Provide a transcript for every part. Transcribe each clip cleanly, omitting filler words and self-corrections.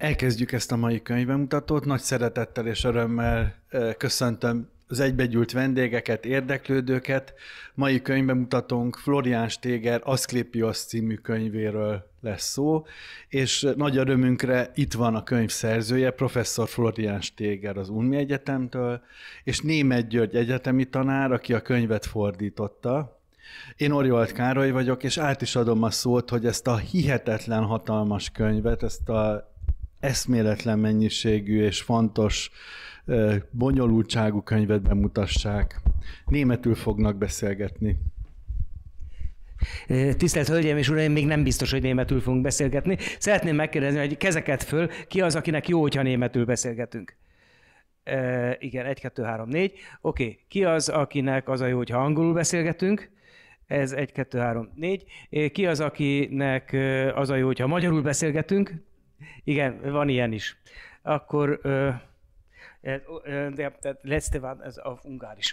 Elkezdjük ezt a mai könyvbemutatót. Nagy szeretettel és örömmel köszöntöm az egybegyűlt vendégeket, érdeklődőket. Mai könyvbemutatónk Florian Steger Asklépios című könyvéről lesz szó, és nagy örömünkre itt van a könyv szerzője, professzor Florian Steger az Unmi Egyetemtől, és Németh György egyetemi tanár, aki a könyvet fordította. Én Oriold Károly vagyok, és át is adom a szót, hogy ezt a hihetetlen hatalmas könyvet, ezt a eszméletlen mennyiségű és fontos, bonyolultságú könyvet bemutassák. Németül fognak beszélgetni. Tisztelt Hölgyeim és Uraim, még nem biztos, hogy németül fogunk beszélgetni. Szeretném megkérdezni, hogy kezeket föl, ki az, akinek jó, hogyha németül beszélgetünk? Igen, 1, 2, 3, 4. Oké, ki az, akinek az a jó, hogyha angolul beszélgetünk? Ez 1, 2, 3, 4. Ki az, akinek az a jó, hogyha magyarul beszélgetünk? Igen, van ilyen is. Akkor der letzte war auf Ungarisch.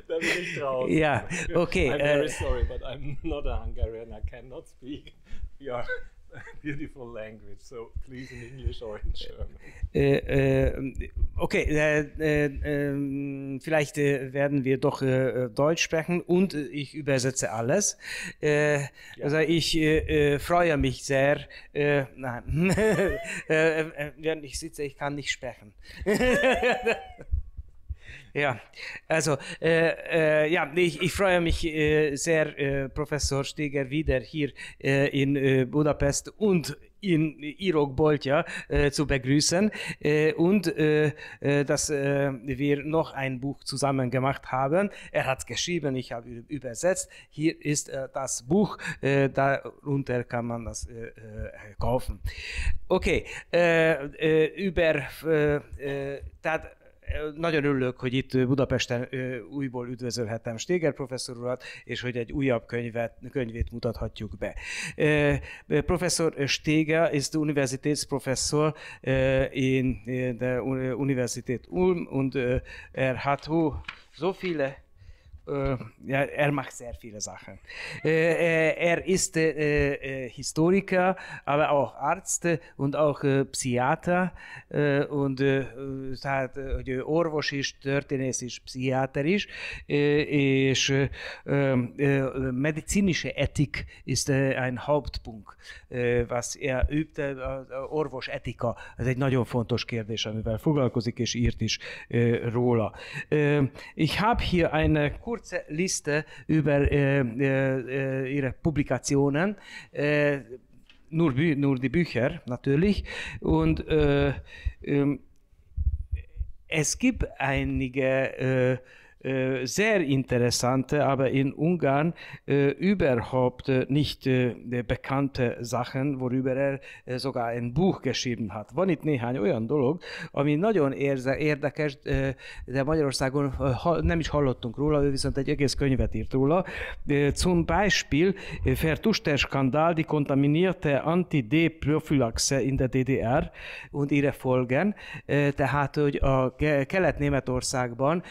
Da bin ich draußen. Ja, okay. I'm very sorry, but I'm not a Hungarian. I cannot speak your beautiful language, so please in English or in German. Okay, vielleicht werden wir doch Deutsch sprechen und ich übersetze alles. Also ich freue mich sehr. Nein, während ich sitze, ich kann nicht sprechen. Ja, also ja, ich freue mich sehr, Professor Steger wieder hier in Budapest und in Írók Boltja zu begrüßen und dass wir noch ein Buch zusammen gemacht haben. Er hat geschrieben, ich habe übersetzt. Hier ist das Buch, darunter kann man das kaufen. Okay, tehát nagyon örülök, hogy itt Budapesten újból üdvözölhetem Steger professzor urat, és hogy egy újabb könyvét mutathatjuk be. Professor Steger ist Universitätsprofessor in der Universität Ulm und er hat so viele ja, er macht sehr viele Sachen. Er ist Historiker, aber auch Arzt und auch Psychiater und tehát, hogy orvos is, történész is, pszichiáter is, és medizinische Ethik ist ein Hauptpunkt, was er übt, orvos etika, ez egy nagyon fontos kérdés, amivel foglalkozik, és írt is róla. Ich habe hier eine kurze Liste über ihre Publikationen, nur die Bücher natürlich, und es gibt einige sehr interessante, aber in Ungarn überhaupt nicht bekannte Sachen, worüber er sogar ein Buch geschrieben hat. Van itt néhány olyan dolog, ami nagyon érdekes, de Magyarországon nem is hallottunk róla, ő viszont egy egész könyvet írt róla. Zum Beispiel Vertuschter Skandal, die kontaminierte Anti-D-Prophylaxe in der DDR und ihre Folgen. Tehát, hogy a Kelet-Németországban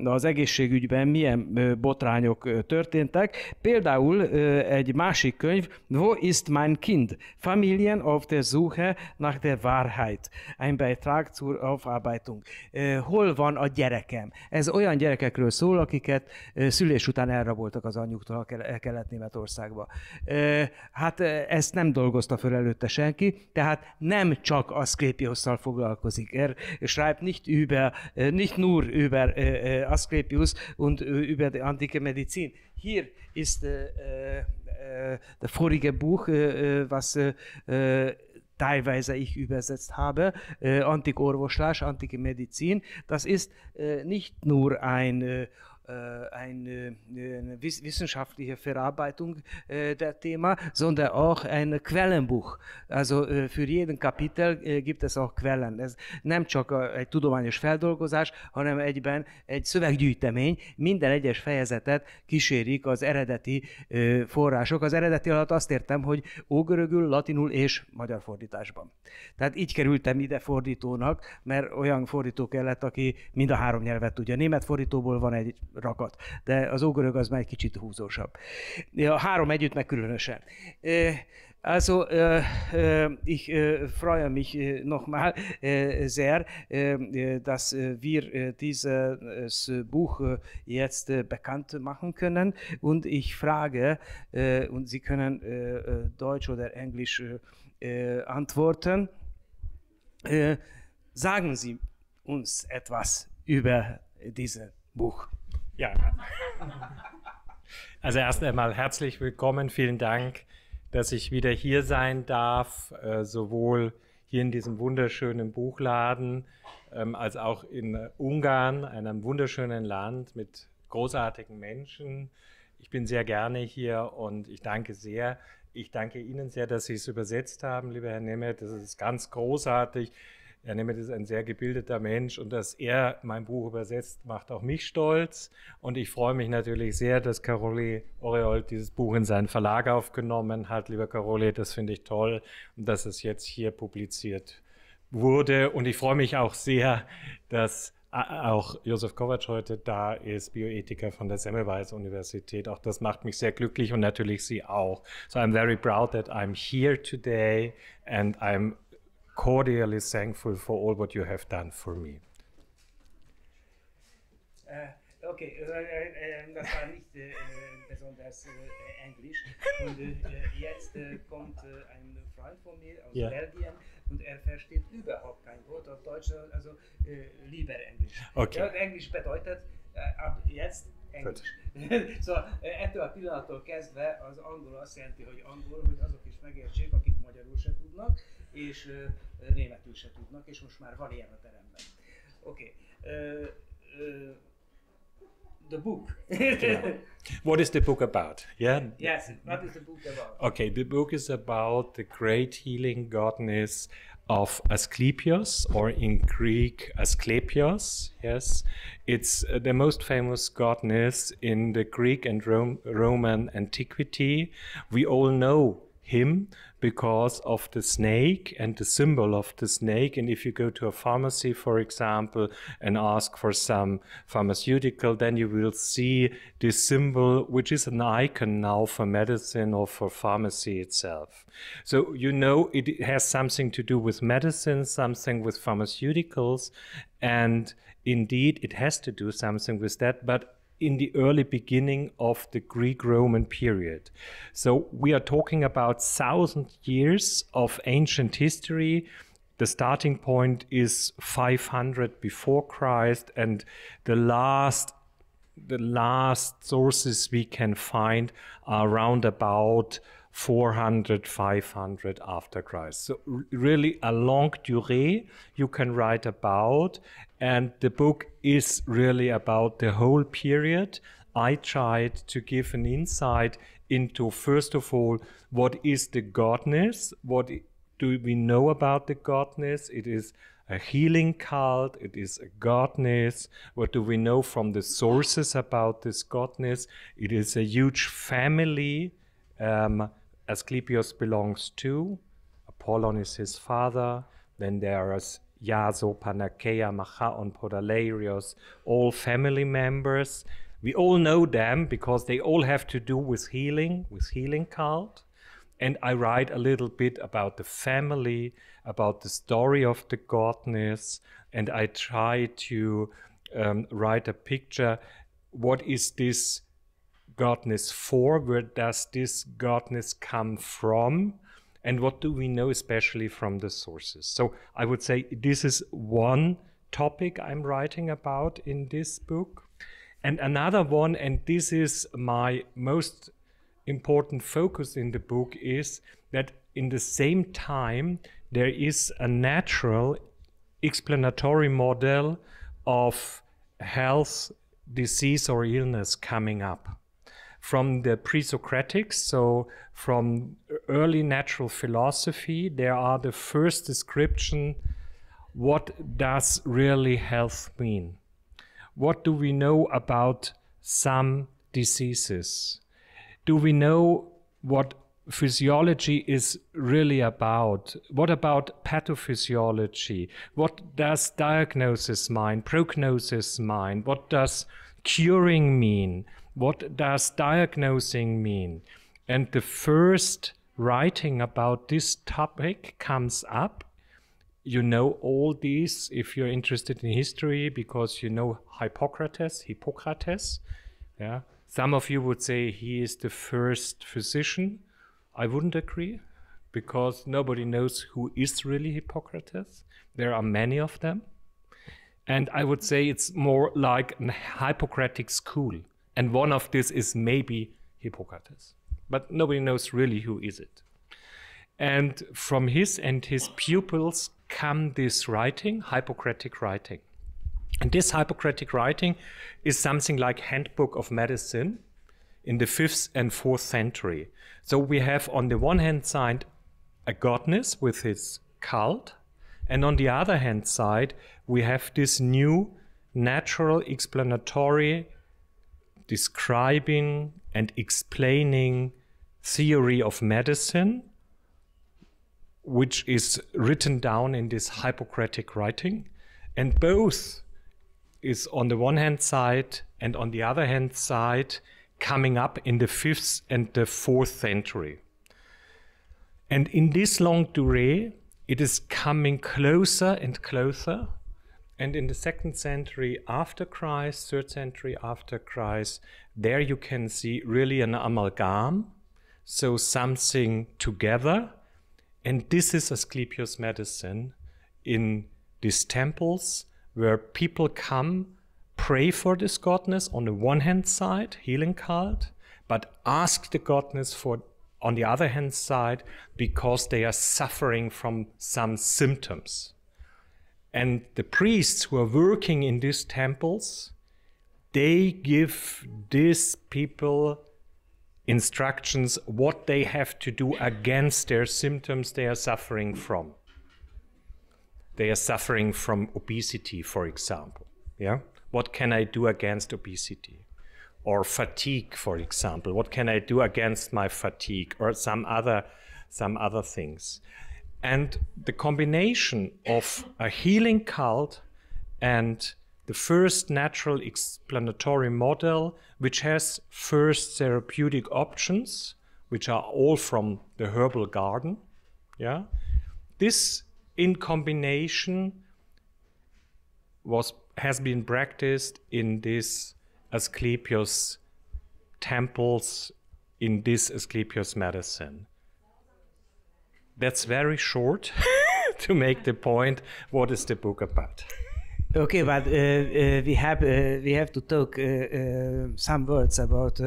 az egészségügyben milyen botrányok történtek. Például egy másik könyv, Wo ist mein Kind? Familien auf der Suche nach der Wahrheit. Ein Beitrag zur Aufarbeitung. Hol van a gyerekem? Ez olyan gyerekekről szól, akiket szülés után elraboltak az anyjuktól a Kelet-Németországba. Hát ezt nem dolgozta föl előtte senki, tehát nem csak Asklepiosszal foglalkozik. Er schreibt nicht nur über Asklépios und über die antike Medizin. Hier ist das vorige Buch, was teilweise ich übersetzt habe, Antikorvoslás, antike Medizin. Das ist nicht nur eine wissenschaftliche Verarbeitung der Thema, sondern auch ein Quellenbuch. Also für jeden Kapitel gibt es auch Quellen. Ez nem csak egy tudományos feldolgozás, hanem egyben egy szöveggyűjtemény. Minden egyes fejezetet kísérik az eredeti források. Az eredeti alatt azt értem, hogy ógörögül, latinul és magyar fordításban. Tehát így kerültem ide fordítónak, mert olyan fordító kellett, aki mind a három nyelvet tudja. Német fordítóból van egy ragadt. De az ógörög az már egy kicsit húzósabb. A 3 együtt meg különösen. Also, ich freue mich nochmal sehr, dass wir dieses Buch jetzt bekannt machen können. Und ich frage, und Sie können Deutsch oder Englisch antworten, sagen Sie uns etwas über dieses Buch. Ja, also erst einmal herzlich willkommen, vielen Dank, dass ich wieder hier sein darf, sowohl hier in diesem wunderschönen Buchladen als auch in Ungarn, einem wunderschönen Land mit großartigen Menschen. Ich bin sehr gerne hier und ich danke sehr. Ich danke Ihnen sehr, dass Sie es übersetzt haben, lieber Herr Németh. Das ist ganz großartig. Herr Németh ist ein sehr gebildeter Mensch und dass er mein Buch übersetzt, macht auch mich stolz. Und ich freue mich natürlich sehr, dass Oriold dieses Buch in seinen Verlag aufgenommen hat. Lieber Karoli, das finde ich toll und dass es jetzt hier publiziert wurde. Und ich freue mich auch sehr, dass auch Josef Kovac heute da ist, Bioethiker von der Semmelweis-Universität. Auch das macht mich sehr glücklich und natürlich Sie auch. So I'm very proud that I'm here today and I'm cordially thankful for all what you have done for me. Okay, das war nicht besonders Englisch. Und jetzt kommt ein Freund von mir aus Belgien und er versteht überhaupt kein Wort auf Deutsch, also lieber Englisch. Okay. Ja, Englisch bedeutet ab jetzt Englisch. Szóval ettől a pillanattól kezdve az angol azt jelenti, hogy angol, hogy azok is megértsék, akik magyarul se tudnak, és németül se tudnak, és most már van ilyen a teremben. Oké. The book. What is the book about? Yeah. Yes. What is the book about? Okay, the book is about the great healing goddess of Asklépios, or in Greek Asklépios. Yes, it's the most famous goddess in the Greek and Roman antiquity. We all know him because of the snake and the symbol of the snake. And if you go to a pharmacy, for example, and ask for some pharmaceutical, then you will see this symbol, which is an icon now for medicine or for pharmacy itself. So you know it has something to do with medicine, something with pharmaceuticals, and indeed it has to do something with that, but in the early beginning of the Greek-Roman period. So we are talking about 1,000 years of ancient history. The starting point is 500 before Christ, and the last sources we can find are around about 400, 500 after Christ. So really a long durée you can write about, and the book is really about the whole period. I tried to give an insight into, first of all, what is the goddess? What do we know about the goddess? It is a healing cult, it is a goddess. What do we know from the sources about this goddess? It is a huge family. Asklépios belongs to, Apollon is his father, then there is Iaso, Panakeia, Machaon, Podalerios, all family members. We all know them because they all have to do with healing cult. And I write a little bit about the family, about the story of the goddess, and I try to write a picture. What is this goddess for? Where does this goddess come from? And what do we know especially from the sources? So I would say this is one topic I'm writing about in this book. And another one, and this is my most important focus in the book, is that in the same time there is a natural explanatory model of health, disease or illness coming up. From the pre-Socratics, so from early natural philosophy, there are the first description, what does really health mean? What do we know about some diseases? Do we know what physiology is really about? What about pathophysiology? What does diagnosis mean? Prognosis mean? What does curing mean? What does diagnosing mean? And the first writing about this topic comes up. You know all these if you're interested in history, because you know Hippocrates. Yeah. Some of you would say he is the first physician. I wouldn't agree, because nobody knows who is really Hippocrates. There are many of them. And I would say it's more like a Hippocratic school. And one of this is maybe Hippocrates. But nobody knows really who is it. And from his and his pupils come this writing, Hippocratic writing. And this Hippocratic writing is something like Handbook of Medicine in the 5th and 4th century. So we have on the one hand side a godness with his cult, and on the other hand side we have this new natural explanatory describing and explaining theory of medicine, which is written down in this Hippocratic writing. And both is on the one hand side and on the other hand side coming up in the 5th and the 4th century. And in this longue durée, it is coming closer and closer. And in the 2nd century after Christ, 3rd century after Christ, there you can see really an amalgam, so something together. And this is Asklépios medicine in these temples where people come, pray for this godness on the one hand side, healing cult, but ask the godness for on the other hand side because they are suffering from some symptoms. And the priests who are working in these temples, they give these people instructions what they have to do against their symptoms they are suffering from. They are suffering from obesity, for example. Yeah? What can I do against obesity? Or fatigue, for example. What can I do against my fatigue? Or some other things. And the combination of a healing cult and the first natural explanatory model, which has first therapeutic options, which are all from the herbal garden. Yeah? This in combination has been practiced in these Asklépios temples, in this Asklépios medicine. That's very short to make the point. What is the book about? Okay, but we have to talk some words about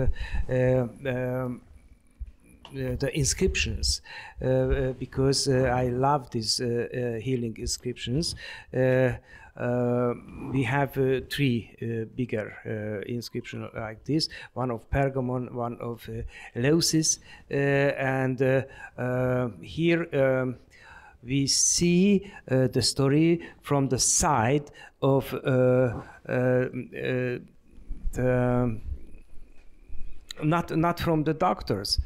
the inscriptions, because I love these healing inscriptions. We have 3 bigger inscriptions like this, one of Pergamon, one of Eleusis, and here we see the story from the side of not from the doctors,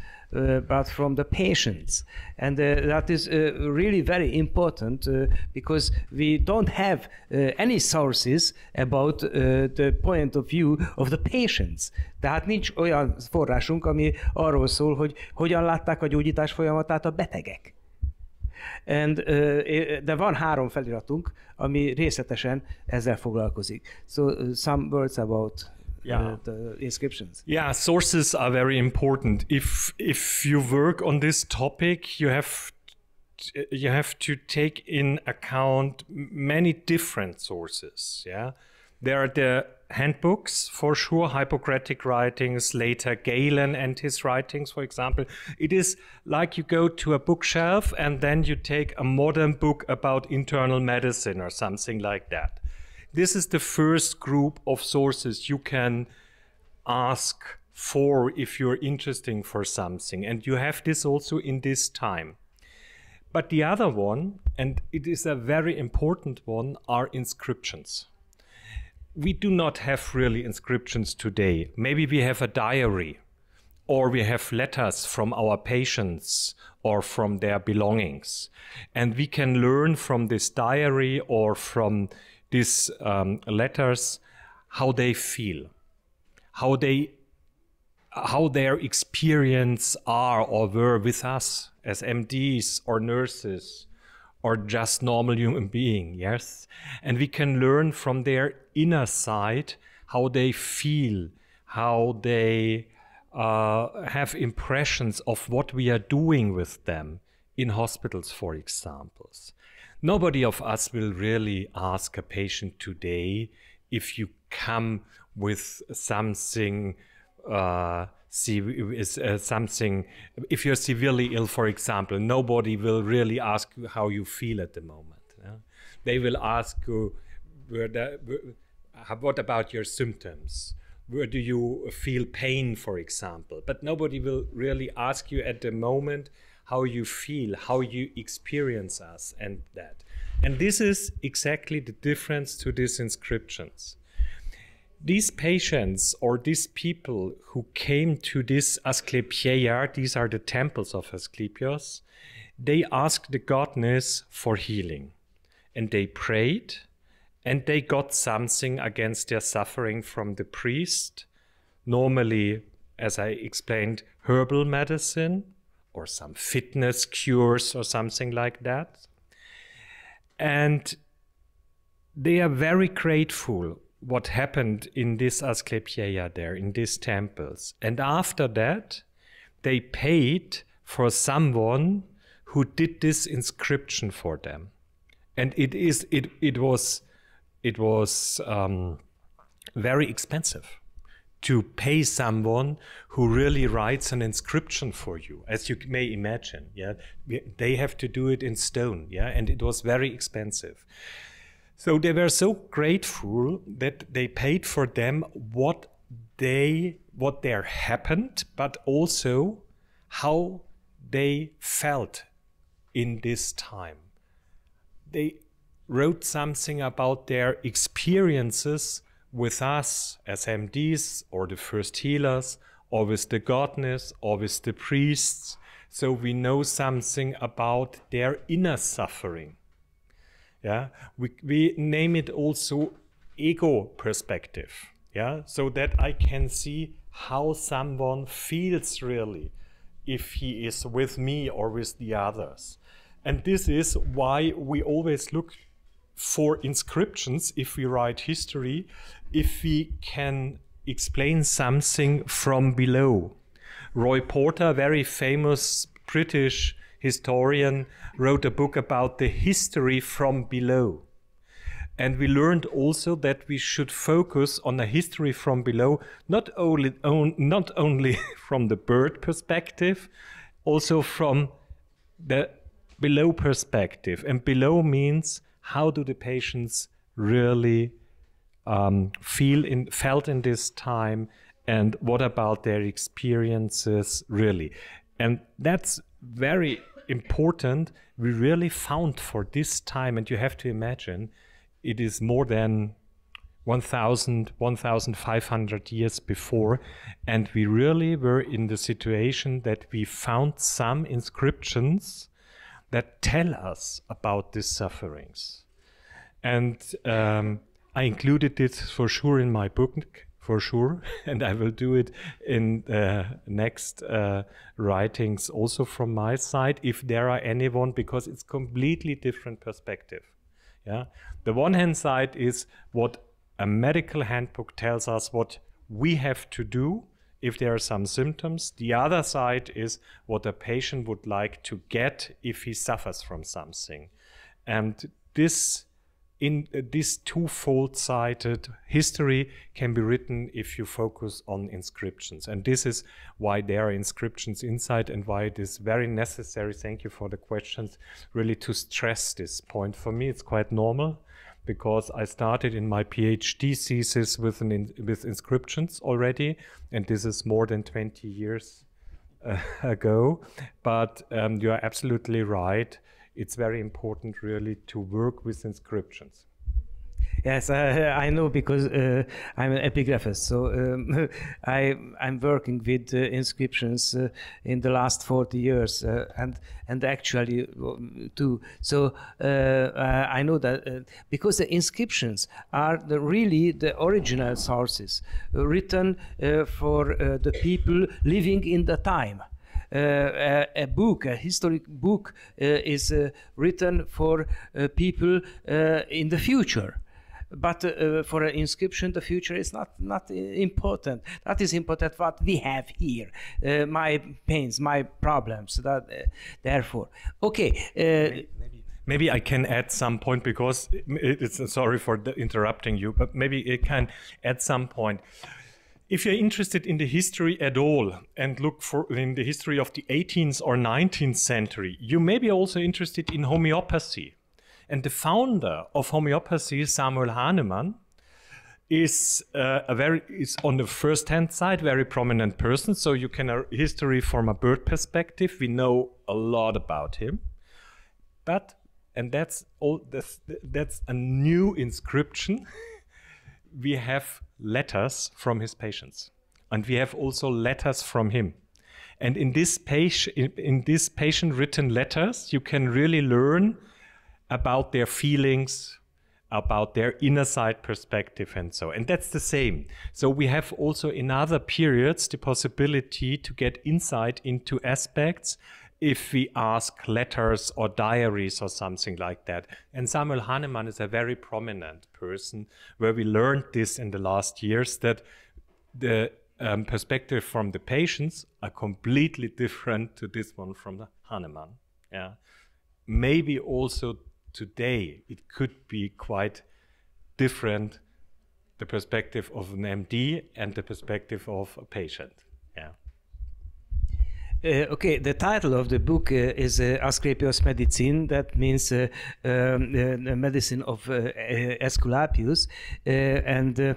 but from the patients. And that is really very important because we don't have any sources about the point of view of the patients. Tehát nincs olyan forrásunk, ami arról szól, hogy hogyan látták a gyógyítás folyamatát a betegek. De van 3 feliratunk, ami részletesen ezzel foglalkozik. So some words about the inscriptions. Yeah, sources are very important. If you work on this topic, you have to take in account many different sources. Yeah, there are the handbooks, for sure, Hippocratic writings, later Galen and his writings, for example. It is like you go to a bookshelf and then you take a modern book about internal medicine or something like that. This is the first group of sources you can ask for if you're interested for something. And you have this also in this time. But the other one, and it is a very important one, are inscriptions. We do not have really inscriptions today. Maybe we have a diary, or we have letters from our patients or from their belongings. And we can learn from this diary or from these letters how they feel. how their experience are or were with us as MDs or nurses or just normal human being, yes? And we can learn from their inner side how they feel, how they have impressions of what we are doing with them in hospitals, for example. Nobody of us will really ask a patient today if you come with something, if you're severely ill, for example, nobody will really ask you how you feel at the moment. They will ask you, what about your symptoms? Where do you feel pain, for example? But nobody will really ask you at the moment how you feel, how you experience us and that. And this is exactly the difference to these inscriptions. These patients or these people who came to this Asklépios, these are the temples of Asklépios, they asked the goddess for healing. And they prayed, and they got something against their suffering from the priest. Normally, as I explained, herbal medicine or some fitness cures or something like that. And they are very grateful what happened in this Asklépios there, in these temples. And after that, they paid for someone who did this inscription for them. And it was very expensive to pay someone who really writes an inscription for you, as you may imagine. Yeah, they have to do it in stone. Yeah, and it was very expensive. So they were so grateful that they paid for them what there happened, but also how they felt in this time. They wrote something about their experiences with us as MDs or the first healers or with the goddess or with the priests. So we know something about their inner suffering. Yeah, we name it also ego perspective. Yeah, so that I can see how someone feels really if he is with me or with the others. And this is why we always look for inscriptions if we write history, if we can explain something from below. Roy Porter, very famous British historian, wrote a book about the history from below. And we learned also that we should focus on a history from below, not only from the bird perspective, also from the below perspective. And below means how do the patients really felt in this time, and what about their experiences really. And that's very important. We really found for this time, and you have to imagine, it is more than 1,500 years before, and we really were in the situation that we found some inscriptions that tell us about these sufferings. And I included this for sure in my book, for sure, and I will do it in next writings also from my side, if there are anyone, because it's completely different perspective. Yeah, the one hand side is what a medical handbook tells us what we have to do if there are some symptoms. The other side is what a patient would like to get if he suffers from something. And this twofold-sided history can be written if you focus on inscriptions. And this is why there are inscriptions inside and why it is very necessary, thank you for the questions, really to stress this point. For me, it's quite normal because I started in my PhD thesis with inscriptions already, and this is more than 20 years ago. But you are absolutely right. It's very important really to work with inscriptions. Yes, I know because I'm an epigraphist. So I'm working with inscriptions in the last 40 years, and actually too. So I know that because the inscriptions are really the original sources written for the people living in the time. A book, a historic book, is written for people in the future. But for an inscription, the future is not important. That is important what we have here, my pains, my problems. That therefore, okay. Maybe I can add some point, because it's sorry for interrupting you, but maybe it can add some point. If you're interested in the history at all and look for in the history of the 18th or 19th century, you may be also interested in homeopathy. And the founder of homeopathy, Samuel Hahnemann, is on the first-hand side very prominent person. So you can history from a bird perspective. We know a lot about him, and that's a new inscription. We have letters from his patients, and we have also letters from him. And in this patient-written letters, you can really learn about their feelings, about their inner side perspective, and so. And that's the same. So we have also in other periods the possibility to get insight into aspects if we ask letters or diaries or something like that. And Samuel Hahnemann is a very prominent person where we learned this in the last years, that the perspective from the patients are completely different to this one from the Hahnemann. Yeah. Maybe also today it could be quite different, the perspective of an MD and the perspective of a patient. Yeah. Okay, the title of the book is Asklépios Medicine. That means the medicine of Asklépios, and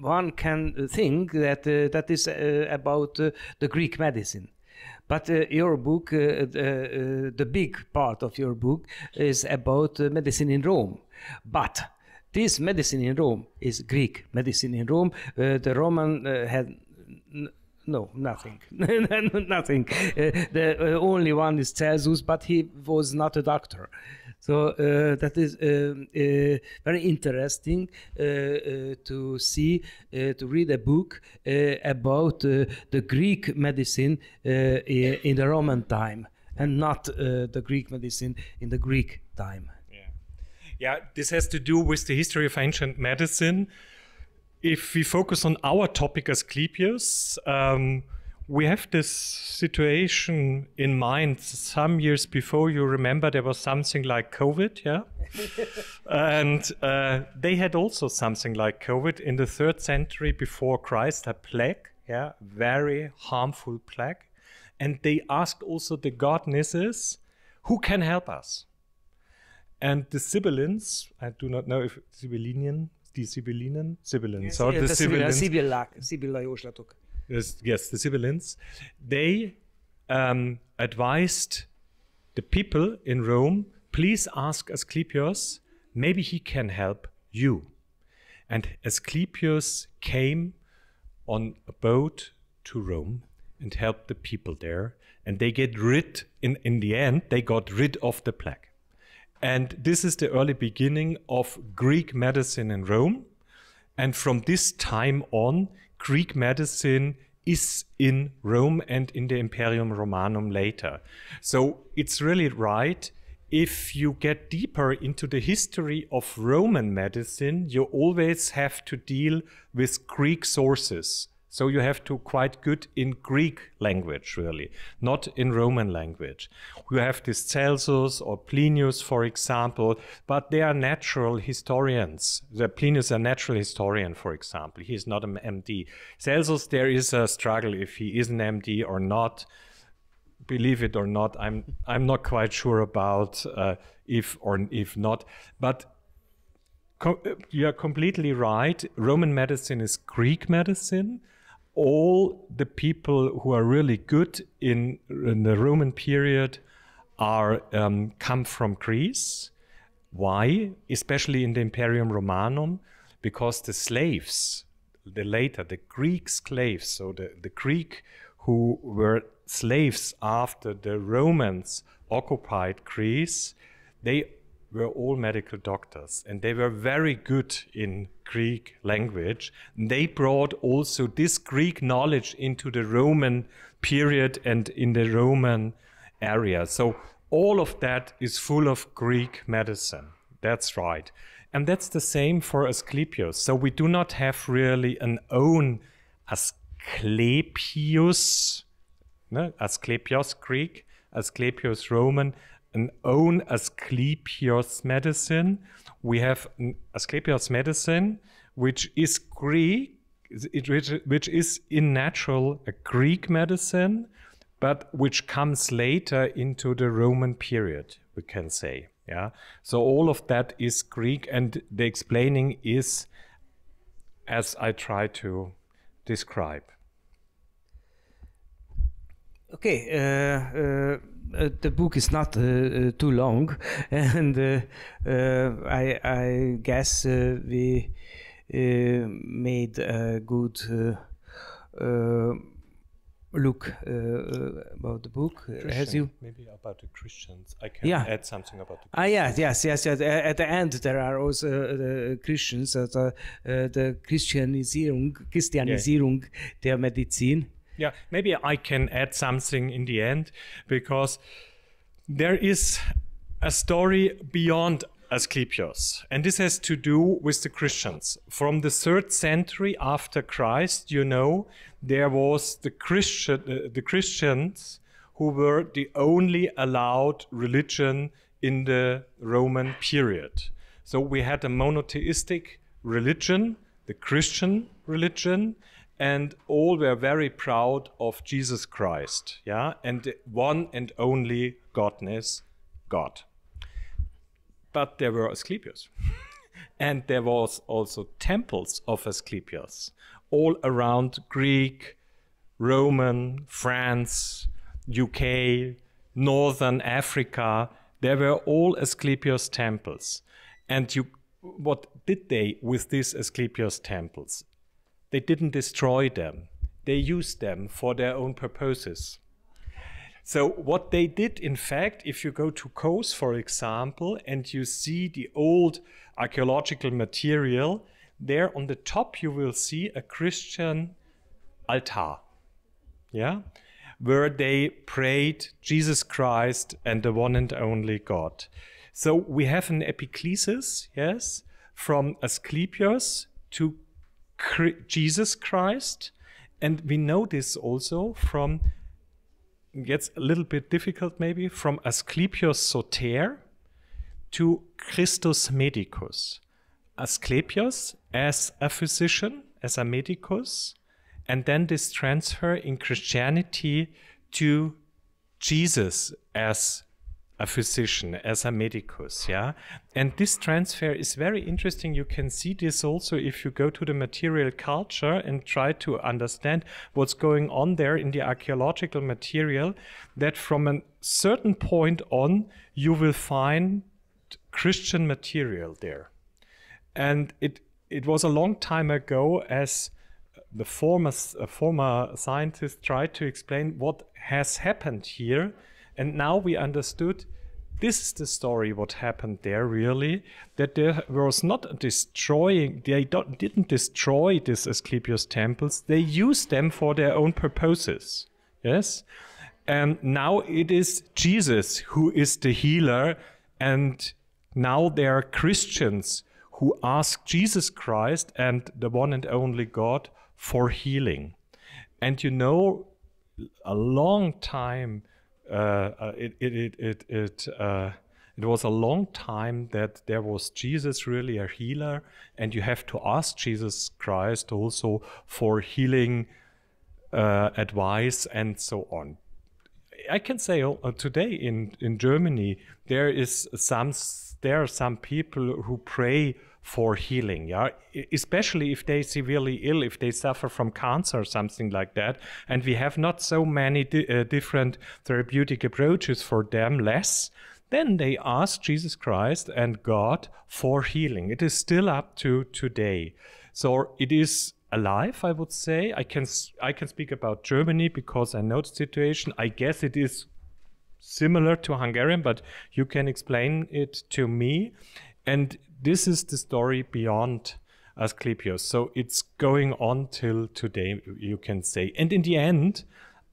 one can think that that is about the Greek medicine. But your book, the big part of your book, is about medicine in Rome. But this medicine in Rome is Greek medicine in Rome. The Roman had no, nothing. Nothing. The only one is Celsus, but he was not a doctor. So that is very interesting to see, to read a book about the Greek medicine in the Roman time, and not the Greek medicine in the Greek time. Yeah, this has to do with the history of ancient medicine. If we focus on our topic, Asklépios, we have this situation in mind. Some years before, you remember, there was something like COVID, yeah? And they had also something like COVID in the 3rd century before Christ, a plague, yeah, very harmful plague. And they asked also the goddesses, who can help us? And the Sibyllins, I do not know if Sibyllinian, the Sibyllinen, Sibyllins, or the Sibyllins. Sibylla jóslatok. Yes, the Sibyllins. They advised the people in Rome, please ask Asklépios, maybe he can help you. And Asklépios came on a boat to Rome and helped the people there. And they get rid, in the end, they got rid of the plague. And this is the early beginning of Greek medicine in Rome. And from this time on, Greek medicine is in Rome and in the Imperium Romanum later. So it's really right. If you get deeper into the history of Roman medicine, you always have to deal with Greek sources. So you have to quite good in Greek language, really, not in Roman language. You have this Celsus or Plinius, for example, but they are natural historians. Plinius is a natural historian, for example. He is not an MD. Celsus, there is a struggle if he is an MD or not. Believe it or not, I'm not quite sure about if or if not. But you are completely right. Roman medicine is Greek medicine. All the people who are really good in the Roman period are come from Greece. Why? Especially in the Imperium Romanum, because the slaves, the Greek slaves, so the Greek who were slaves after the Romans occupied Greece, they were all medical doctors, and they were very good in Greek language. They brought also this Greek knowledge into the Roman period and in the Roman area. So all of that is full of Greek medicine. That's right. And that's the same for Asklépios. So we do not have really an own Asklépios, no? Asklépios Greek, Asklépios Roman, an own Asklépios medicine. We have Asklépios medicine, which is Greek, which is in natural a Greek medicine, but which comes later into the Roman period, we can say. Yeah. So all of that is Greek, and the explaining is as I try to describe. Okay, the book is not too long, and I guess we made a good look about the book. Has you maybe about the Christians? I can add something about the Christians. Yes. At the end, there are also the Christians, the Christianisierung der Medizin. Yeah, maybe I can add something in the end, because there is a story beyond Asklépios, and this has to do with the Christians. From the 3rd century after Christ, you know, there was the Christians who were the only allowed religion in the Roman period. So we had a monotheistic religion, the Christian religion, and all were very proud of Jesus Christ, yeah, and the one and only godness, God. But there were Asklépios, and there was also temples of Asklépios all around Greek, Roman, France, UK, Northern Africa. There were all Asklépios temples. And what did they with these Asklépios temples? They didn't destroy them. They used them for their own purposes. So what they did, in fact, if you go to Kos, for example, and you see the old archaeological material, there on the top you will see a Christian altar, yeah, where they prayed Jesus Christ and the one and only God. So we have an epiclesis, yes, from Asklépios to Jesus Christ, and we know this also from, gets a little bit difficult maybe, from Asklépios Soter to Christus Medicus. Asklépios as a physician, as a medicus, and then this transfer in Christianity to Jesus as a physician, as a medicus, yeah? And this transfer is very interesting. You can see this also if you go to the material culture and try to understand what's going on there in the archaeological material, that from a certain point on, you will find Christian material there. And it was a long time ago, as the former scientists tried to explain what has happened here. And now we understood this is the story what happened there really, that there was not a destroying, they didn't destroy these Asklépios temples, they used them for their own purposes, yes? And now it is Jesus who is the healer, and now there are Christians who ask Jesus Christ and the one and only God for healing. And you know, a long time, it was a long time that there was Jesus really a healer, and you have to ask Jesus Christ also for healing advice and so on. I can say today in Germany there are some people who pray for healing, yeah, especially if they're severely ill, if they suffer from cancer or something like that, and we have not so many different therapeutic approaches for them, less, then they ask Jesus Christ and God for healing. It is still up to today. So it is alive, I would say. I can speak about Germany because I know the situation. I guess it is similar to Hungarian, but you can explain it to me. And this is the story beyond Asklépios. So it's going on till today, you can say. And in the end,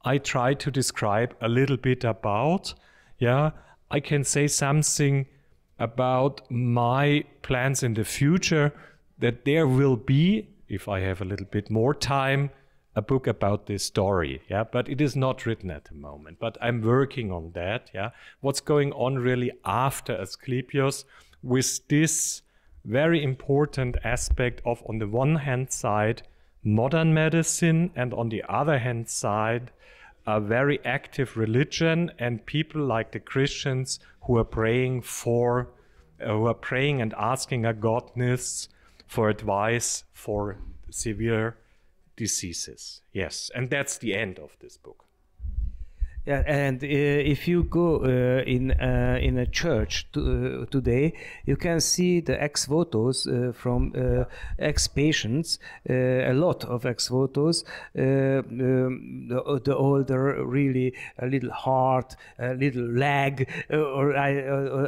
I try to describe a little bit about, I can say something about my plans in the future, that there will be, if I have a little bit more time, a book about this story. But it is not written at the moment, but I'm working on that. What's going on really after Asklépios with this very important aspect of, on the one hand side, modern medicine, and on the other hand side, a very active religion and people like the Christians who are praying and asking a godness for advice for severe diseases. Yes, and that's the end of this book. Yeah, and if you go in a church today, you can see the ex votos from ex-patients, a lot of ex votos, the older, really a little heart, a little leg, or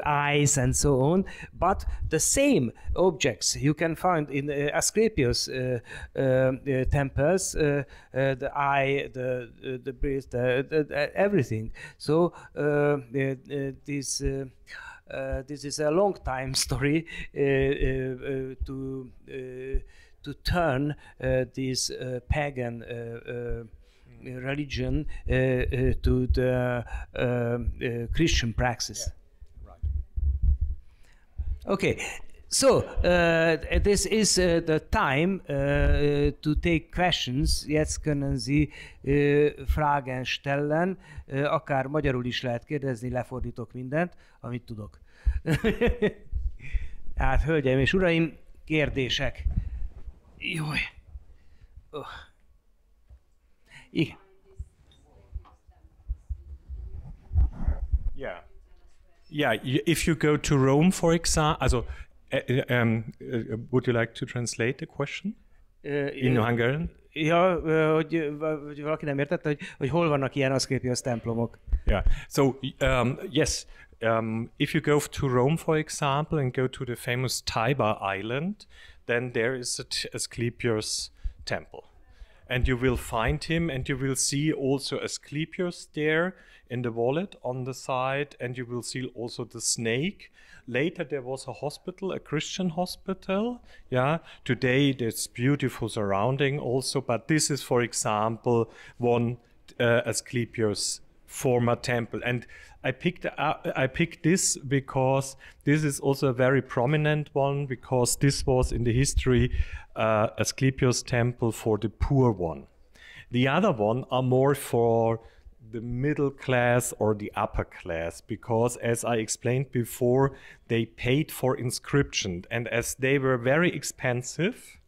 eyes, and so on. But the same objects you can find in Asklépios temples, the eye, the breast, everything. So this is a long time story to turn this pagan religion to the Christian praxis. Yeah. Right. Okay. So, this is the time to take questions. Jetzt können Sie Fragen stellen, akár magyarul is lehet kérdezni, lefordítok mindent, amit tudok. Hát, hölgyeim és uraim, kérdések. Jaj. Oh. Igen. Yeah, if you go to Rome, for example, would you like to translate the question in Hungarian? Ja, hogy valaki nem értette, hogy hol vannak ilyen Asklépios templomok. Yeah, so yes, if you go to Rome, for example, and go to the famous Tiber Island, then there is a Asklépios temple. And you will find him, and you will see also Asklépios there in the wallet on the side, and you will see also the snake. Later there was a hospital, a Christian hospital. Yeah, today there's beautiful surrounding also, but this is, for example, one Asklépios former temple. And I picked this because this is also a very prominent one, because this was in the history Asklépios temple for the poor one. The other one are more for the middle class or the upper class, because as I explained before, they paid for inscription, and as they were very expensive,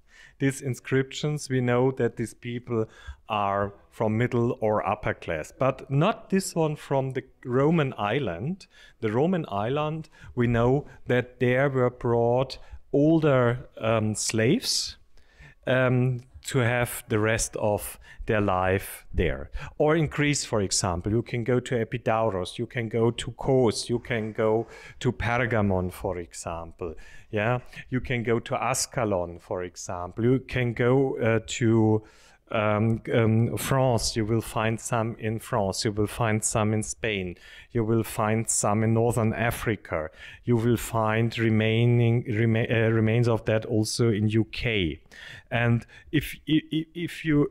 these inscriptions, we know that these people are from middle or upper class, but not this one from the Roman island. The Roman island, we know that there were brought older slaves to have the rest of their life there. Or in Greece, for example, you can go to Epidaurus, you can go to Kos, you can go to Pergamon, for example. Yeah, you can go to Ascalon, for example. You can go to France. You will find some in France. You will find some in Spain. You will find some in Northern Africa. You will find remains of that also in UK. And if you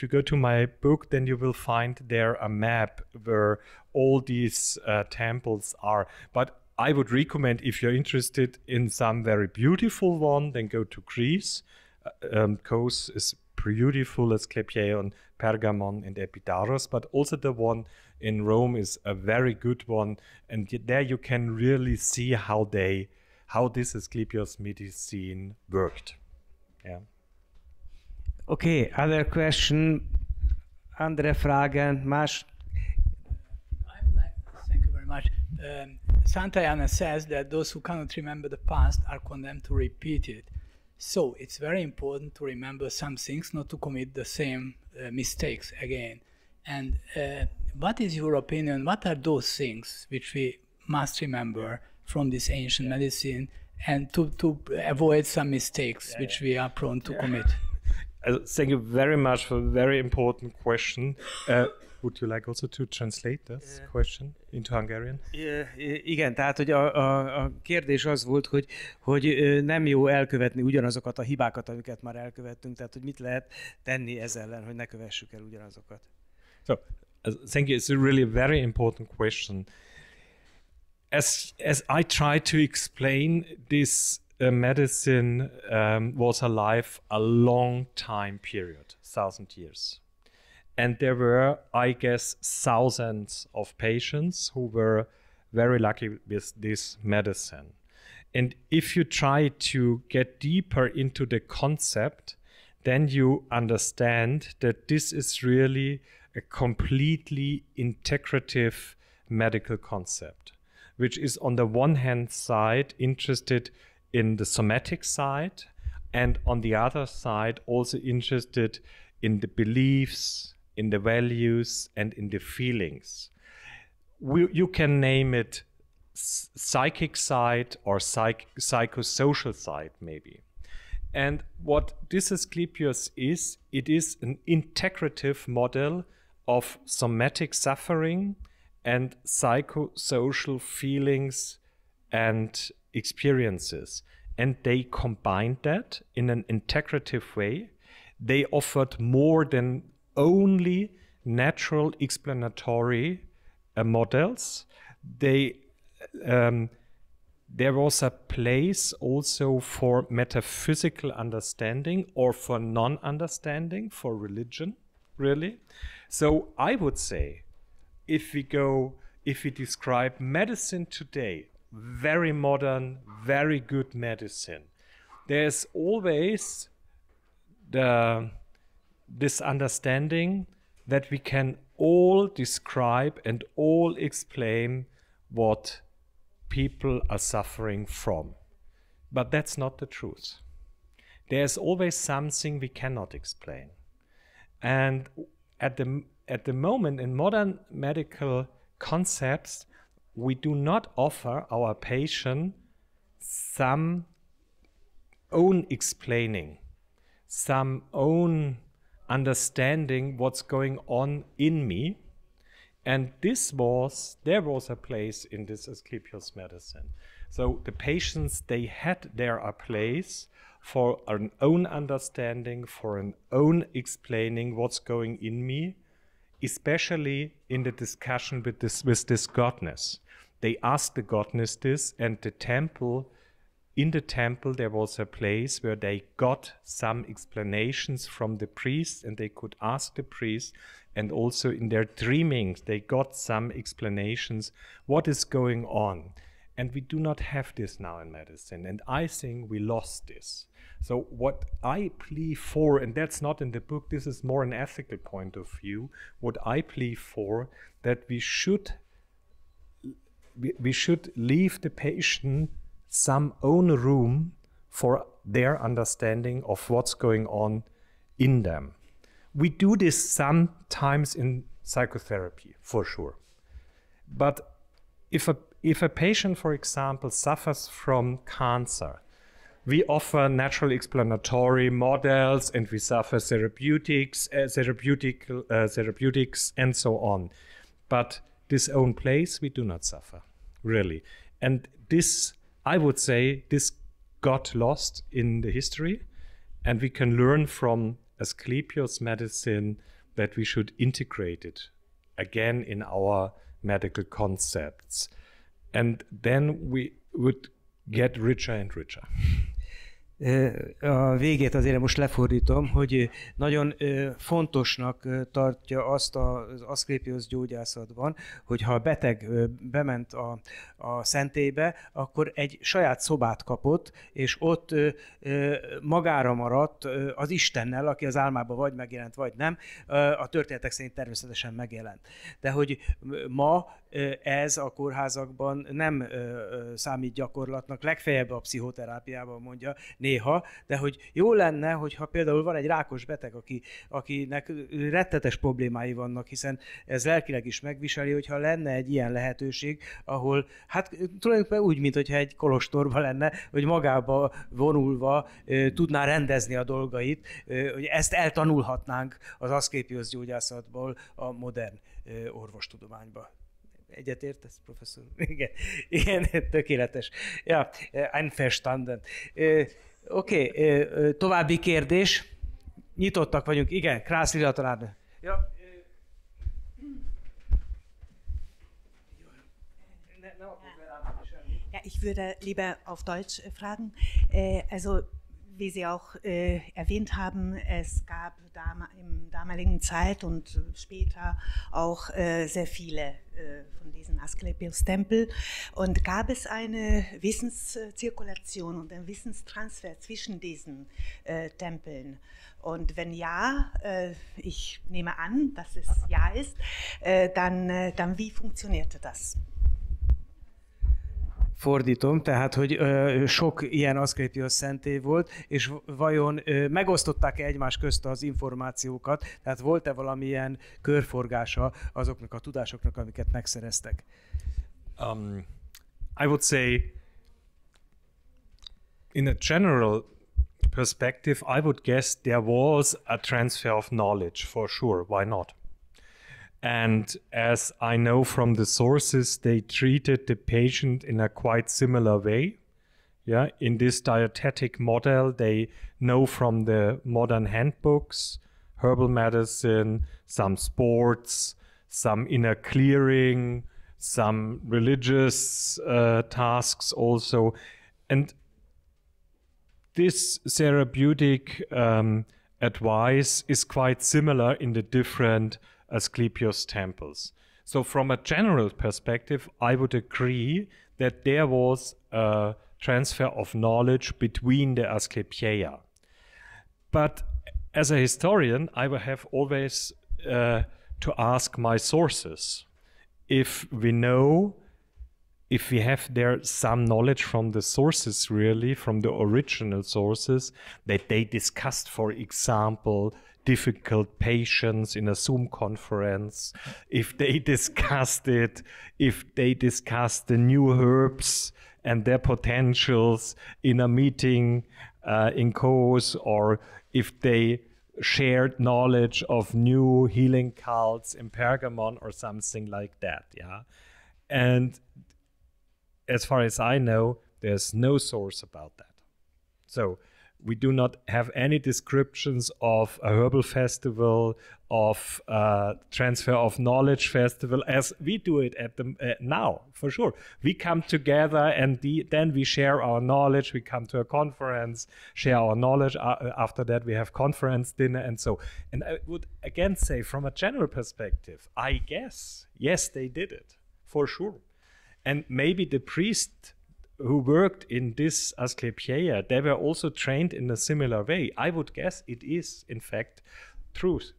go to my book, then you will find there a map where all these temples are. But I would recommend, if you're interested in some very beautiful one, then go to Greece. Kos is beautiful, Asklepios, Pergamon, and Epidaurus, but also the one in Rome is a very good one, and there you can really see how this Asklepios medicine worked. Yeah. Okay, other question, andere Fragen, más? I would like, thank you very much. Santayana says that those who cannot remember the past are condemned to repeat it. So it's very important to remember some things, not to commit the same mistakes again. And what is your opinion? What are those things which we must remember from this ancient medicine, and to avoid some mistakes which we are prone to commit? Thank you very much for a very important question. Would you like also to translate this question into Hungarian? Igen, tehát hogy a kérdés az volt, hogy nem jó elkövetni ugyanazokat a hibákat, amiket már elkövettünk, tehát hogy mit lehet tenni ezzel ellen, hogy ne kövessük el ugyanazokat. So, thank you. It's a really very important question. As I try to explain, this medicine was alive a long time period, 1,000 years. And there were, I guess, thousands of patients who were very lucky with this medicine. And if you try to get deeper into the concept, then you understand that this is really a completely integrative medical concept, which is on the one hand side interested in the somatic side, and on the other side also interested in the beliefs, in the values, and in the feelings. You can name it psychic side or psychosocial side maybe. And what this Asklépios is, it is an integrative model of somatic suffering and psychosocial feelings and experiences. And they combined that in an integrative way. They offered more than only natural explanatory models. There was a place also for metaphysical understanding or for non-understanding, for religion, really. So I would say, if we describe medicine today, very modern, very good medicine, there's always this understanding that we can all describe and all explain what people are suffering from. But that's not the truth. There's always something we cannot explain. And at the moment, in modern medical concepts, we do not offer our patient some own explaining, some own understanding what's going on in me. And there was a place in this Asklépios medicine. So the patients, they had there a place for an own understanding, for an own explaining what's going in me, especially in the discussion with this godness. They asked the godness this, and in the temple there was a place where they got some explanations from the priest, and they could ask the priest, and also in their dreamings they got some explanations what is going on. And we do not have this now in medicine, and I think we lost this. So what I plea for, and that's not in the book, this is more an ethical point of view, what I plea for, that we should leave the patient some own room for their understanding of what's going on in them. We do this sometimes in psychotherapy, for sure. But if a patient, for example, suffers from cancer, we offer natural explanatory models, and we suffer therapeutics, and so on. But this own place, we do not suffer, really. And this, I would say, this got lost in the history, and we can learn from Asklépios medicine that we should integrate it again in our medical concepts. And then we would get richer and richer. A végét azért most lefordítom, hogy nagyon fontosnak tartja azt az Asklépios gyógyászatban, hogy ha a beteg bement a szentélybe, akkor egy saját szobát kapott, és ott magára maradt az Istennel, aki az álmában vagy megjelent, vagy nem. A történetek szerint természetesen megjelent. De hogy ma ez a kórházakban nem számít gyakorlatnak, legfeljebb a pszichoterápiában mondja néha, de hogy jó lenne, hogyha például van egy rákos beteg, akinek rettetes problémái vannak, hiszen ez lelkileg is megviseli, hogyha lenne egy ilyen lehetőség, ahol hát tulajdonképpen úgy, mint hogyha egy kolostorban lenne, hogy magába vonulva tudná rendezni a dolgait, hogy ezt eltanulhatnánk az Asklépios gyógyászatból a modern orvostudományba. Egyetértesz, professzor? Igen, tökéletes. Ja, einverstanden. Oké, további kérdés. Nyitottak vagyunk. Igen, Krász Lila tanár. Ja. Ja, ich würde lieber auf Deutsch fragen. Also, wie Sie auch erwähnt haben, es gab im damaligen Zeit und später auch sehr viele von diesen Asklepios-Tempel. Und gab es eine Wissenszirkulation und einen Wissenstransfer zwischen diesen Tempeln? Und wenn ja, ich nehme an, dass es ja ist, dann wie funktionierte das? Fordítom, tehát, hogy sok ilyen Asklépios szentély volt, és vajon megosztották-e egymás közt az információkat, tehát volt-e valamilyen körforgása azoknak a tudásoknak, amiket megszereztek? I would say, in a general perspective, I would guess there was a transfer of knowledge, for sure, why not? And as I know from the sources, they treated the patient in a quite similar way. Yeah, in this dietetic model, they know from the modern handbooks, herbal medicine, some sports, some inner clearing, some religious tasks also. And this therapeutic advice is quite similar in the different Asklepios temples. So from a general perspective, I would agree that there was a transfer of knowledge between the Asklepia. But as a historian, I will have always to ask my sources if we know, if we have there some knowledge from the sources really, from the original sources, that they discussed, for example, difficult patients in a Zoom conference, if they discussed it, if they discussed the new herbs and their potentials in a meeting in Kos, or if they shared knowledge of new healing cults in Pergamon or something like that, yeah. And as far as I know, there's no source about that. So we do not have any descriptions of a herbal festival, of transfer of knowledge festival, as we do it at the now, for sure. We come together and then we share our knowledge. We come to a conference, share our knowledge. After that, we have conference dinner and so. And I would again say, from a general perspective, I guess, yes, they did it, for sure. And maybe the priest who worked in this Asklepia, they were also trained in a similar way. I would guess it is, in fact, truth.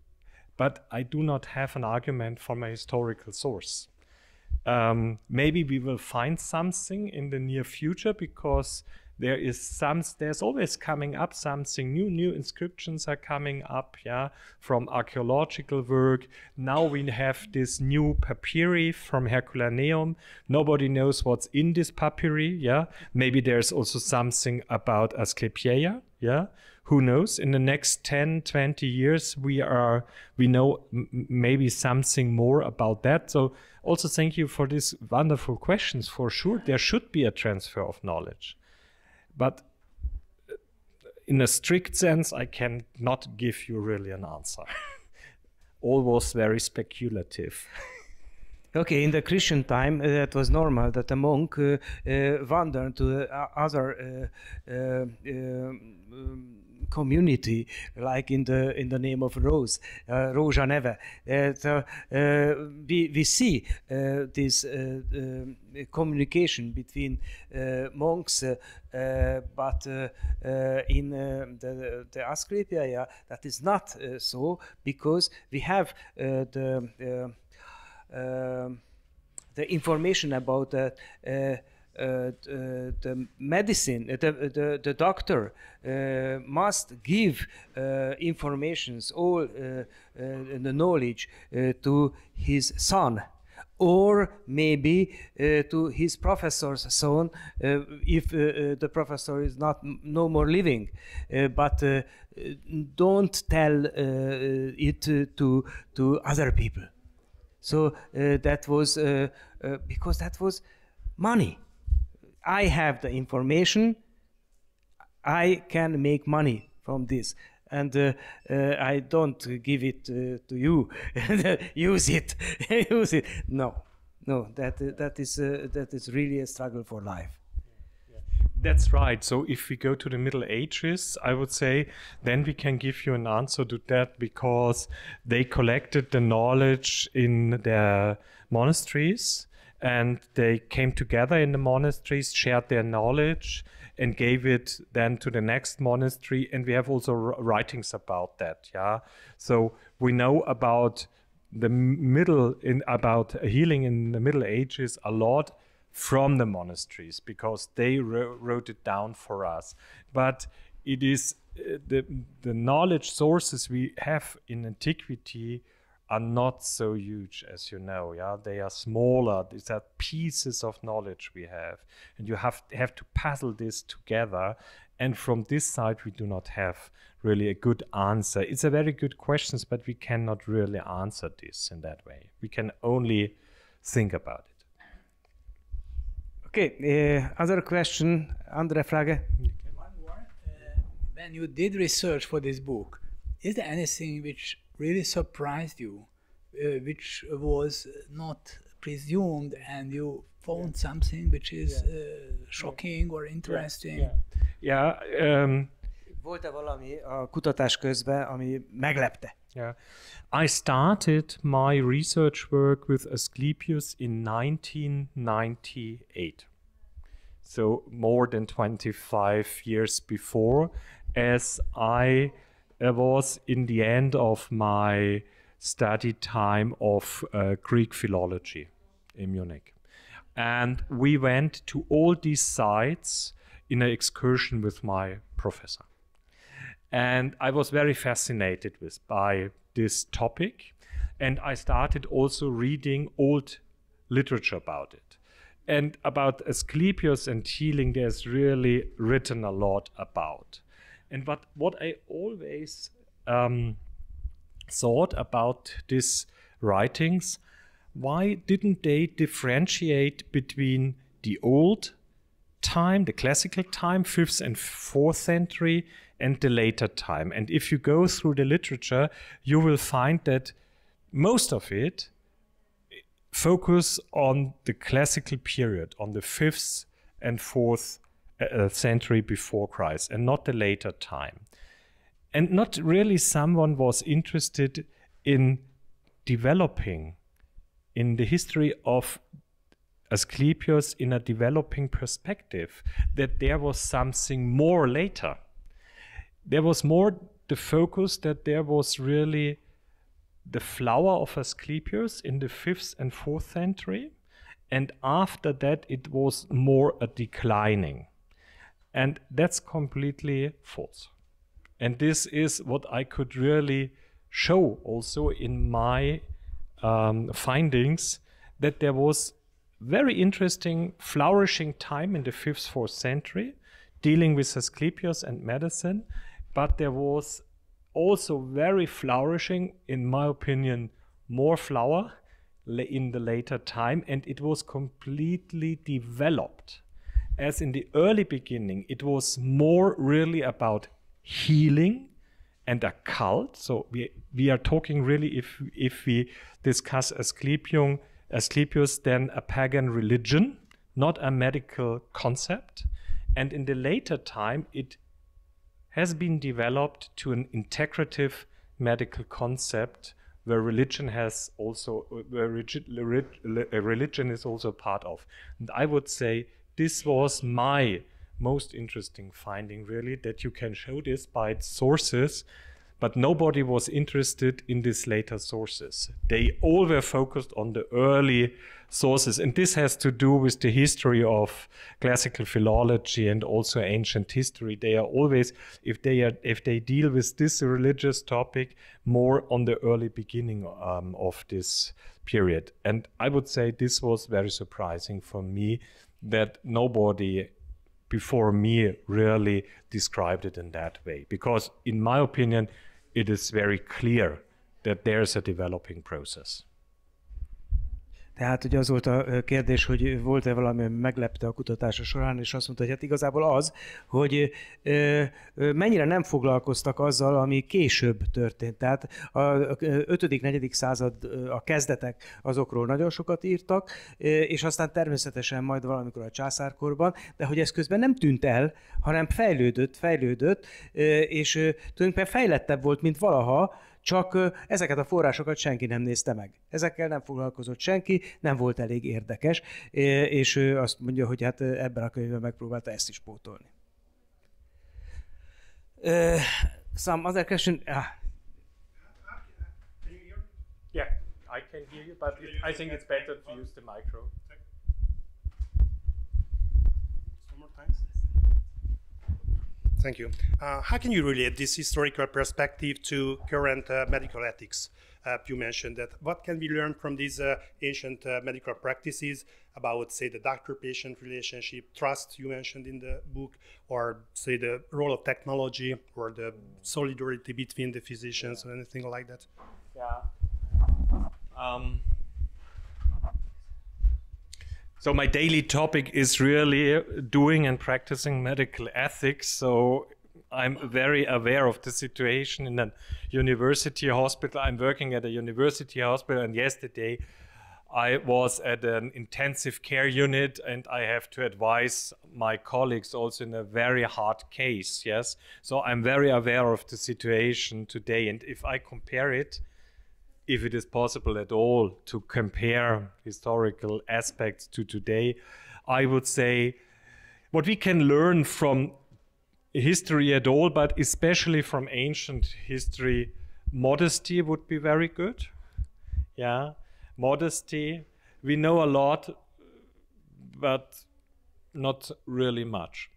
But I do not have an argument from a historical source. Maybe we will find something in the near future, because there's always coming up something new inscriptions are coming up, yeah, from archaeological work. Now we have this new papyri from Herculaneum. Nobody knows what's in this papyri, yeah. Maybe there's also something about Asklepia, yeah. Who knows? In the next 10, 20 years, we know maybe something more about that. So also thank you for these wonderful questions. For sure, there should be a transfer of knowledge. But in a strict sense, I cannot give you really an answer. All was very speculative. Okay, in the Christian time, it was normal that a monk wandered to other community, like in the name of Rose, Rózsa neve. So we see this communication between monks, but in the Asklépios, that is not so, because we have the information about the medicine. The doctor must give informations, all the knowledge to his son, or maybe to his professor's son, if the professor is no more living. But don't tell it to other people. So that was because that was money. I have the information. I can make money from this, and I don't give it to you. Use it. Use it. No. That is really a struggle for life. That's right. So if we go to the Middle Ages, I would say, then we can give you an answer to that, because they collected the knowledge in their monasteries, and they came together in the monasteries, shared their knowledge, and gave it then to the next monastery. And we have also writings about that. Yeah. So we know about about healing in the Middle Ages a lot from the monasteries, because they wrote it down for us. But it is the knowledge sources we have in antiquity are not so huge, as you know. Yeah, they are smaller. These are pieces of knowledge we have, and you have to puzzle this together. And from this side, we do not have really a good answer. It's a very good question, but we cannot really answer this in that way. We can only think about it. Okay, other question, andere Frage? One more. When you did research for this book, is there anything which really surprised you, which was not presumed, and you found something which is shocking or interesting? Volt-e valami a kutatás közben, ami meglepte? Yeah, I started my research work with Asklépios in 1998. So more than 25 years before, as I was in the end of my study time of Greek philology in Munich. And we went to all these sites in an excursion with my professor. And I was very fascinated by this topic. And I started also reading old literature about it. And about Asklépios and healing, there's really written a lot about. And what I always thought about these writings, why didn't they differentiate between the old time, the classical time, 5th and 4th century, and the later time? And if you go through the literature, you will find that most of it focus on the classical period, on the 5th and 4th century before Christ, and not the later time. And not really someone was interested in developing in the history of Asklépios in a developing perspective, that there was something more later. There was more the focus that there was really the flower of Asklépios in the 5th and 4th century, and after that it was more a declining. And that's completely false. And this is what I could really show also in my findings, that there was very interesting flourishing time in the 5th, 4th century, dealing with Asklépios and medicine, but there was also very flourishing, in my opinion, more flower in the later time, and it was completely developed. As in the early beginning, it was more really about healing and occult. So we are talking really, if we discuss Asklépios Asklépios then a pagan religion, not a medical concept. And in the later time, it has been developed to an integrative medical concept where religion has also, religion is also part of. And I would say this was my most interesting finding, really, that you can show this by its sources, but nobody was interested in these later sources. They all were focused on the early sources, and this has to do with the history of classical philology and also ancient history. They are always, if they deal with this religious topic, more on the early beginning of this period. And I would say this was very surprising for me, that nobody before me really described it in that way. Because in my opinion, it is very clear that there's a developing process. Tehát ugye az volt a kérdés, hogy volt-e valami, ami meglepte a kutatása során, és azt mondta, hogy hát igazából az, hogy mennyire nem foglalkoztak azzal, ami később történt. Tehát a 5.-4. század, a kezdetek, azokról nagyon sokat írtak, és aztán természetesen majd valamikor a császárkorban, de hogy ez közben nem tűnt el, hanem fejlődött, és tulajdonképpen fejlettebb volt, mint valaha, csak ezeket a forrásokat senki nem nézte meg. Ezekkel nem foglalkozott senki, nem volt elég érdekes, és ő azt mondja, hogy hát ebben a könyvben megpróbálta ezt is pótolni. Some other question? Yeah, I can hear you, but I think it's better to use the micro. One more time. Thank you. How can you relate this historical perspective to current medical ethics? You mentioned that. What can we learn from these ancient medical practices about, say, the doctor-patient relationship, trust you mentioned in the book, or, say, the role of technology or the solidarity between the physicians or anything like that? Yeah. So my daily topic is really doing and practicing medical ethics. So I'm very aware of the situation in a university hospital. I'm working at a university hospital, and yesterday I was at an intensive care unit, and I have to advise my colleagues also in a very hard case, yes? So I'm very aware of the situation today, and if I compare it, if it is possible at all to compare historical aspects to today, I would say what we can learn from history at all, but especially from ancient history, modesty would be very good. Yeah, modesty. We know a lot, but not really much.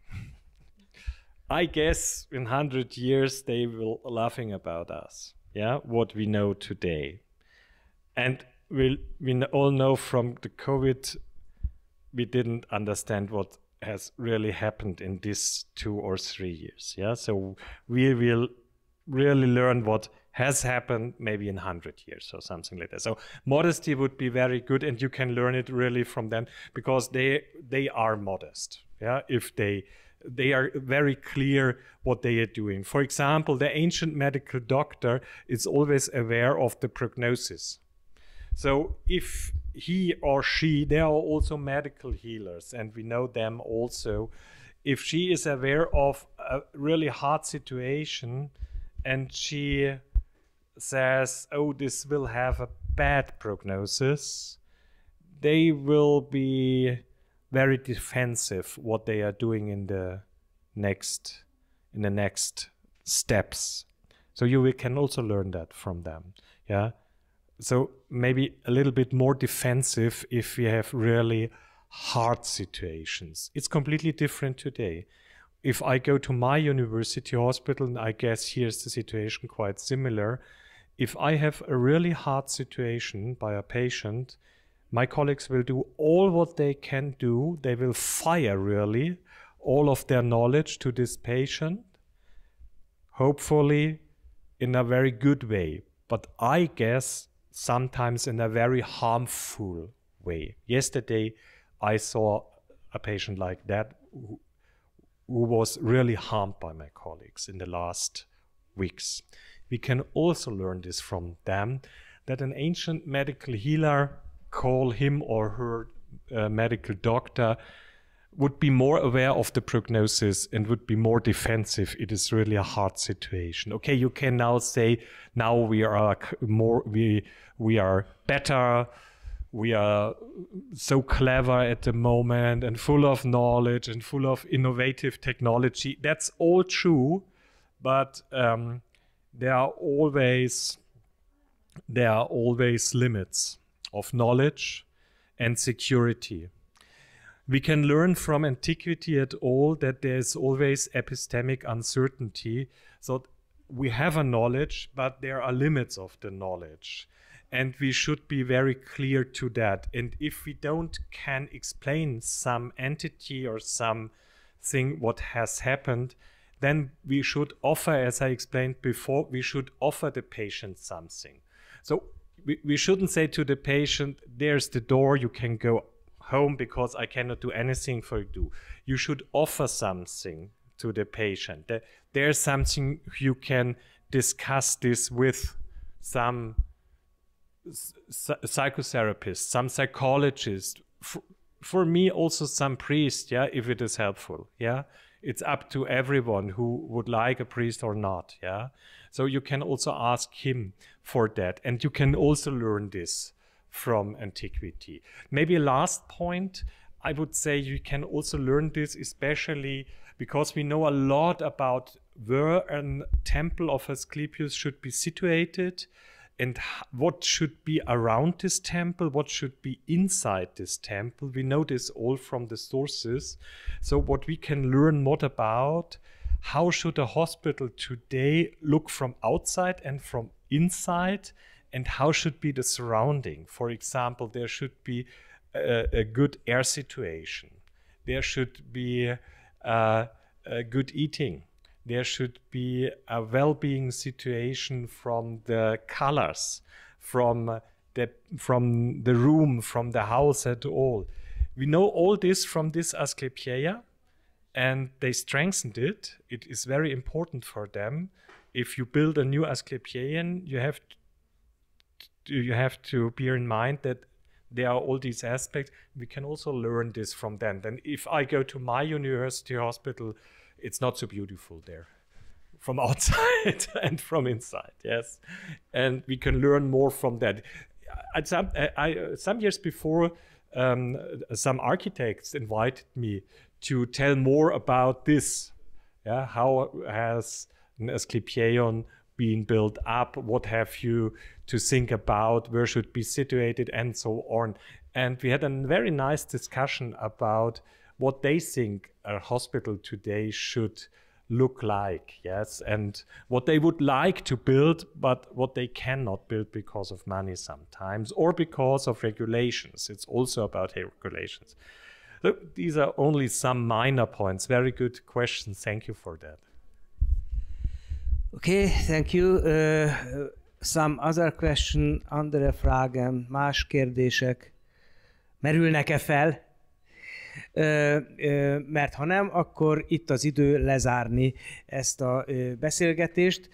I guess in 100 years they will laughing about us. Yeah, what we know today. And we all know from the COVID, we didn't understand what has really happened in these 2 or 3 years. Yeah, so we will really learn what has happened maybe in 100 years or something like that. So modesty would be very good, and you can learn it really from them, because they are modest. Yeah, if they are very clear what they are doing. For example, the ancient medical doctor is always aware of the prognosis. So if he or she, they are also medical healers, and we know them also. If she is aware of a really hard situation and she says, oh, this will have a bad prognosis, they will be very defensive what they are doing in the next steps. So you can also learn that from them. Yeah. So maybe a little bit more defensive if we have really hard situations. It's completely different today. If I go to my university hospital, and I guess here's the situation quite similar. If I have a really hard situation by a patient, my colleagues will do all what they can do. They will fire really all of their knowledge to this patient, hopefully in a very good way. But I guess sometimes in a very harmful way. Yesterday, I saw a patient like that who was really harmed by my colleagues in the last weeks. We can also learn this from them, that an ancient medical healer call him or her medical doctor would be more aware of the prognosis and would be more defensive. It is really a hard situation. Okay, you can now say, now we are better, we are so clever at the moment and full of knowledge and full of innovative technology. That's all true, but there are always limits of knowledge and security. We can learn from antiquity at all that there is always epistemic uncertainty. So we have a knowledge, but there are limits of the knowledge. And we should be very clear to that. And if we can explain some entity or something what has happened, then we should offer, as I explained before, we should offer the patient something. So we shouldn't say to the patient, there's the door, you can go home because I cannot do anything for you. You should offer something to the patient. There's something you can discuss this with some psychotherapist, some psychologist, for me also some priest, yeah, if it is helpful, yeah. It's up to everyone who would like a priest or not, yeah. So you can also ask him for that, and you can also learn this from antiquity. Maybe a last point, I would say you can also learn this especially because we know a lot about where a temple of Asklépios should be situated and what should be around this temple, what should be inside this temple. We know this all from the sources. So what we can learn more about, how should a hospital today look from outside and from inside, and how should be the surrounding. For example, there should be a good air situation. There should be a good eating. There should be a well-being situation from the colors, from the room, from the house at all. We know all this from this Asklepieia, and they strengthened it. It is very important for them. If you build a new Asklepieian, you have to bear in mind that there are all these aspects. We can also learn this from them. Then if I go to my university hospital, it's not so beautiful there from outside and from inside, yes. And we can learn more from that. Some years before, some architects invited me to tell more about this. Yeah, how has an Asklepieion been built up? What have you to think about? Where should be situated, and so on. And we had a very nice discussion about what they think a hospital today should look like, yes, and what they would like to build, but what they cannot build because of money sometimes, or because of regulations. It's also about regulations. So these are only some minor points. Very good questions. Thank you for that. Okay, thank you. Some other question, andere Fragen, más kérdések merülnek-e fel? Mert ha nem, akkor itt az idő lezárni ezt a beszélgetést,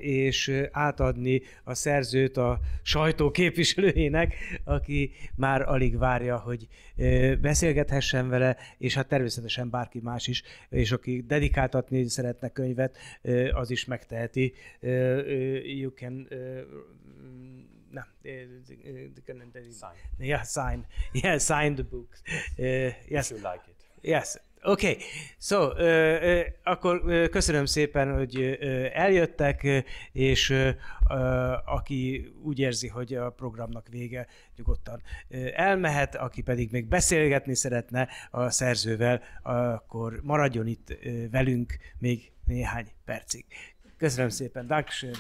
és átadni a szerzőt a sajtó képviselőjének, aki már alig várja, hogy beszélgethessen vele, és hát természetesen bárki más is, és aki dedikáltatni szeretne könyvet, az is megteheti. You can... sign. Yeah, sign the books. Yes. You like it. Yes. Okay. So, akkor köszönöm szépen, hogy eljöttek, és aki úgy érzi, hogy a programnak vége, nyugodtan elmehet, aki pedig még beszélgetni szeretne a szerzővel, akkor maradjon itt velünk még néhány percig. Köszönöm szépen. Dankeschön.